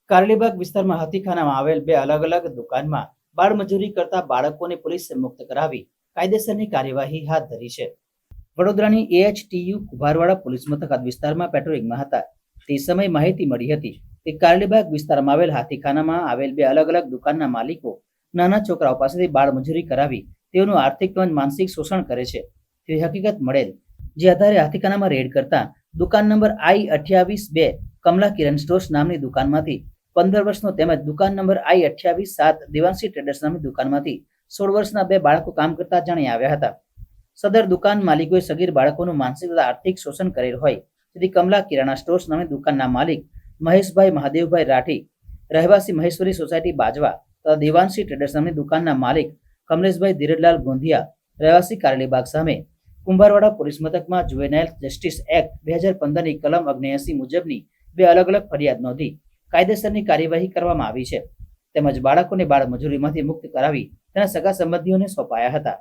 કારેલીબાગ વિસ્તારમાં હાથીખાનામાં આવેલ બે અલગ-અલગ દુકાનમાં બાળમજૂરી કરતા બાળકોને પોલીસે મુક્ત કરાવી કાયદેસરની કાર્યવાહી હાથ ધરી છે. વડોદરાની AHTU કુભારવાડા પોલીસ મથક વિસ્તારમાં પેટ્રોલિંગમાં હતા. તે સમયે માહિતી મળી હતી કે કારેલીબાગ વિસ્તારમાં આવેલ હાથીખાનામાં આવેલ બે અલગ-અલગ દુકાનના માલિકો નાના છોકરાઓ પાસેથી બાળમજૂરી કરાવી તેઓનું આર્થિક તેમજ માનસિક શોષણ કરે છે તેવી હકીકત મળેલ, જે આધારે હાથીખાનામાં રેડ કરતા દુકાન નંબર I-28-2 કમલા કિરણ સ્ટોર્સ નામની દુકાનમાંથી 15 વર્ષનો તેમજ દુકાન નંબર I-28-7 દેવાંશી ટ્રેડર્સ નામની દુકાનમાંથી 16 વર્ષના બે બાળકો કામ કરતા જાણી આવ્યા હતા. સદર દુકાન માલિકોએ સગીર બાળકોનું માનસિક તથા આર્થિક શોષણ કરેલ હોય તેથી કમલા કિરાણા સ્ટોર્સ નામની દુકાનના માલિક મહેશભાઈ મહાદેવભાઈ રાઠી, રહેવાસી મહેશ્વરી સોસાયટી બાજવા તથા દેવાંશી ટ્રેડર્સ નામની દુકાનના માલિક કમલેશભાઈ ધીરજલાલ ગોંધિયા, રહેવાસી કારેલીબાગ સામે કુંભારવાડા પોલીસ મથકમાં જુવેનાઇલ જસ્ટિસ એક્ટ 2015ની કલમ 79 મુજબની બે અલગ-અલગ ફરિયાદ નોંધી કાયદેસરની કાર્યવાહી કરવામાં આવી છે તેમજ બાળકોને બાળમજૂરીમાંથી મુક્ત કરાવી તેના સગા સંબંધીઓને સોંપાયા હતા.